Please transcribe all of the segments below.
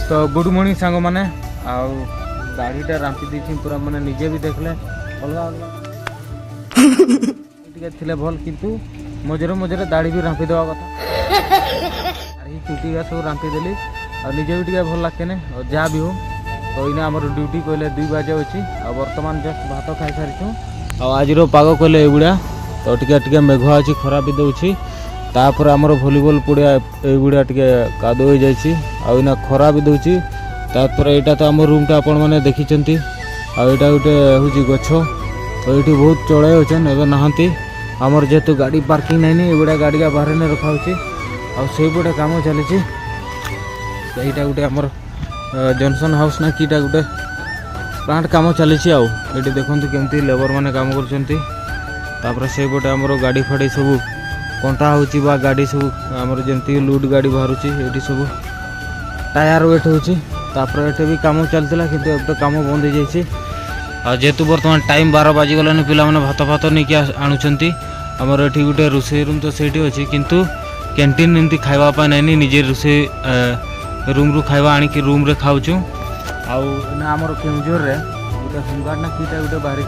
तो good morning सांग मैंने आउ गाड़ीटा रांपी दी पूरा मैंने निजे भी देखले अलग अलग थे भल किंतु मझे मझे दाढ़ी भी रांपी देवा कथा चुटी का सब रांपी देली और निजे भी टे भल लगते ना और जहाँ भी हो तो इना आम ड्यूटी कहले 2 बजे अच्छी और बर्तमान जस्ट भात खाई सारी आज पाग कहले एगुड़ा तो टे मेघुआ अच्छी खरा भी दूसरी तापर आमर भलीबल पड़िया एगुड़ा टे कादो हो जाइना खरा भी दूसरी तापर यहाँ तो आम रूमटा आपण मैंने देखी आईटा गोटे हूँ गछ तो ये बहुत चढ़ाई अच्छे एवं नहांती आमर जेहेतु गाड़ी पार्किंग नहीं एगुड़ा गाड़ी का बाहर नहीं रखा आईपटे कम चली यहाँ गोटे आमर जॉनसन हाउस ना कीटा गोटे प्लांट कम चली आठी देखते केमती लेबर मैंने कम कर सेपटे आमर गाड़ी फाड़ी सब कंटा हो गाड़ी सब आमर जमी लुड गाड़ी बाहर ये सब टायर वेट होपर ये भी कम चलता कि कम बंद हो जाए जेहेतु बर्तमान टाइम 12 बाजिगलानी पिला भात फात नहीं आणुंट आमर ये गोटे रोसे रूम तो सही अच्छी किंतु कैंटीन एमती खावापा नहीं निजे रोसे रूम रू खावा आनिकी रूम रे खाऊँ आमर केउझर रे गोटे होमगार्ड ना कीटा गोटे बाहरी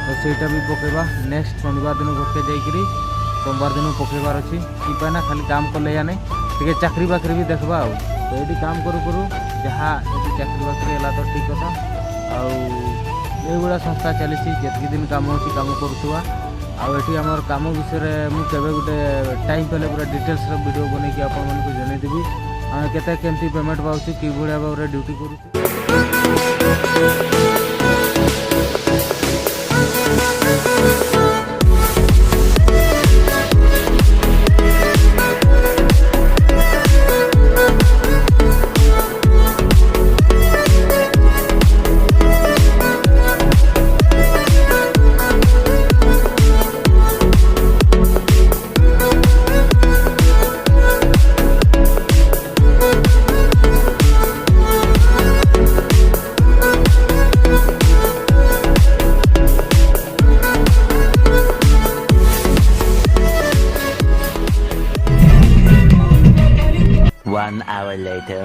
तो ସେଇଟା भी पकेबा नेक्स्ट शनिवार दिन घर के जाइकरी सोमवार दिन पकेबार अच्छी कि ना खाली काम कले या नहीं टे चाकरी बाकरी भी देखबा तो ये काम करूँ करूँ जहाँ ये चाकरी बाकरी है तो ठीक कथा आउगुड़ा संस्था चली जितकी दिन कम हो कम करुवा आठी आम कम विषय मुझे गोटे टाइम पे पूरा डिटेल्स वीडियो बन आपको जनईदेवी आम केमती पेमेंट पाऊँ कि भाया भाव में ड्यूटी करूँ।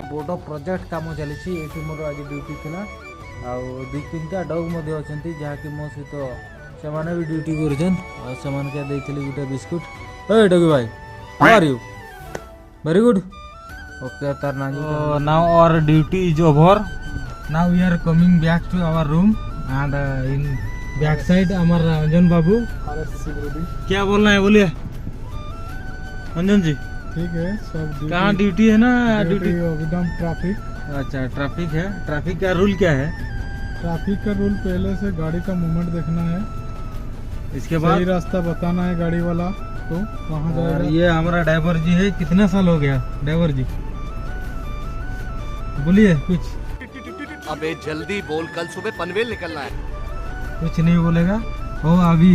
बड़ प्रोजेक्ट कम चली मोर आज ड्यूटी थी आउ 2-3टा डग जहाँकि मो सहित से भी ड्यूटी कर गोटे बिस्कुट ए डगी भाई how are you very good okay तार now our duty is over now we are coming back to our room and in back side हमारा अंजन बाबू क्या बोलना है बोलिए अंजन जी। ठीक है सब कहाँ ड्यूटी है ना ड्यूटी एकदम ट्रैफिक। अच्छा ट्रैफिक है ट्रैफिक का रूल क्या है? ट्रैफिक का रूल पहले से गाड़ी का मूवमेंट देखना है इसके बाद सही रास्ता बताना है गाड़ी वाला तो कहाँ जाएगा। ये हमारा ड्राइवर जी है कितना साल हो गया ड्राइवर जी बोलिए कुछ। अबे जल्दी बोल कल सुबह पनवेल निकलना है। कुछ नहीं बोलेगा ओ अभी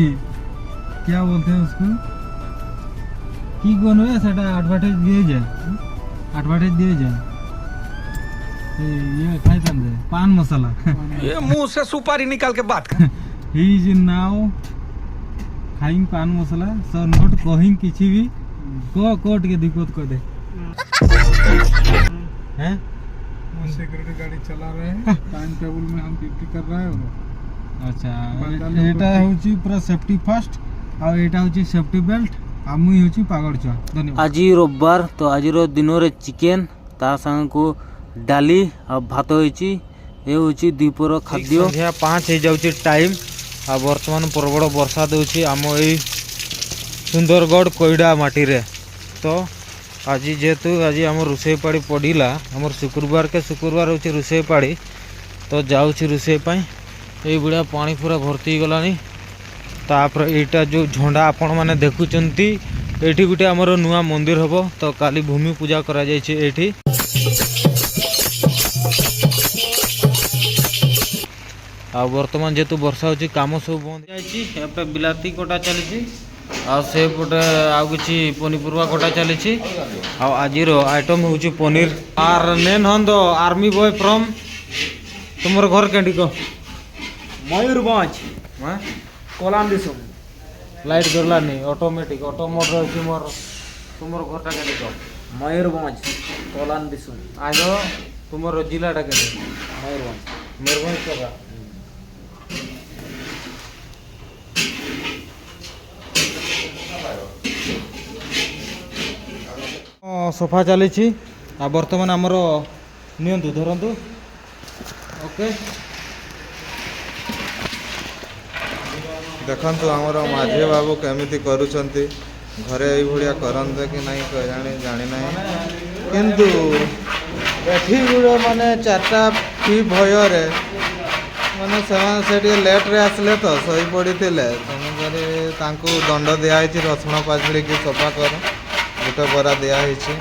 क्या बोलते हैं उसको की कौन है सेटा एडवर्टाइज दिए जाए ये खाई पान मसाला ये मुंह से सुपारी निकाल के बात कर। ही इज नाउ खाइंग पान मसाला सो नॉट कहिंग किसी भी कोट के दिक्कत को दे हैं सिक्योरिटी गाड़ी चला रहे हैं टाइम टेबल में हम ड्यूटी कर रहे हैं। अच्छा एटा होची पूरा सेफ्टी फर्स्ट और एटा होची सेफ्टी बेल्ट आज रविवार तो आज दिन चिकेन ता संग को डाली और भात होची ये होची दीपर खाद्य 5 हो जाउची टाइम आ वर्तमान प्रबल वर्षा दूची आम ए सुंदरगढ़ कोईडा माटी रे तो आज जेहेतु आज आम रोसई पाड़ी पड़ा आम शुक्रवार के शुक्रवार होची रोसई पाड़ी तो जाऊँगी रोसई ये बुढ़ा पानी पूरा भर्ती गलानी तापर यहाँ जो झंडा आपण मैंने देखुंट ये गोटे आमर नुआ मंदिर हम तो काली भूमि पूजा करा एठी आ वर्तमान जेहेतु वर्षा होची काम सब बंद जाइए बिलाती कटा चली आउटे आउ कि पनीपरिया कटा चली आज आइटम हूँ पनीर आर नेन हन द आर्मी बॉय फ्रॉम तुमर घर कैंडी को मयूरभंज कोलाम दिसुम लाइट गलानी ऑटोमेटिक ऑटो मोड रही मोर तुम घरटा कैंडी को मयूरभंज कोलाम दिसुम आज ତୁମର ଜିଲ୍ଲାଟା କେତେ? ମୟୂରଭଞ୍ଜ। ମୟୂରଭଞ୍ଜ ଜାଗା। ସଫା ଚାଲିଛି ଆଉ ବର୍ତ୍ତମାନ ଆମର ନିଅନ୍ତୁ ଧରନ୍ତୁ। ଓକେ, ଦେଖନ୍ତୁ ଆମର ମାଝୀ ବାବୁ କେମିତି କରୁଛନ୍ତି। ଘରେ ଏଇଭଳିଆ କରନ୍ତେ କି ନାହିଁ ଜାଣିନାହିଁ, କିନ୍ତୁ ଏଠି ଗୋଟେ ମାନେ 4ଟା ଫି ଭୟରେ ମାନେ ସେମାନେ ସେ ଟିକେ ଲେଟ୍ରେ ଆସିଲେ ତ ଶୋଇପଡ଼ିଥିଲେ, ତେଣୁକରି ତାଙ୍କୁ ଦଣ୍ଡ ଦିଆହେଇଛି। ରସୁଣ ପାଛଳିକି ସଫା କର, ଗୋଟେ ବରା ଦିଆହେଇଛି।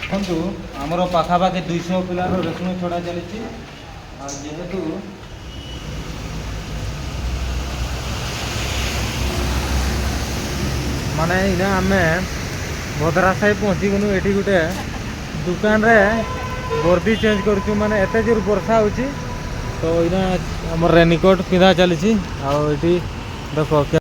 ଦେଖନ୍ତୁ ଆମର ପାଖାପାଖି 200 ପିଲାର ରସୁଣ ଛଡ଼ା ଚାଲିଛି। ଆଉ ଯେହେତୁ ମାନେ ଏଇନା ଆମେ ଭଦ୍ରା ସାହି ପହଞ୍ଚିଗଲୁ। ଏଠି ଗୋଟେ ଦୋକାନରେ ବର୍ଦି ଚେଞ୍ଜ କରୁଛୁ, ମାନେ ଏତେ ଜୋର ବର୍ଷା ହେଉଛି ତ ଏଇନା ଆମର ରେନିକୋଟ୍ ପିନ୍ଧା ଚାଲିଛି। ଆଉ ଏଠି ଦେଖ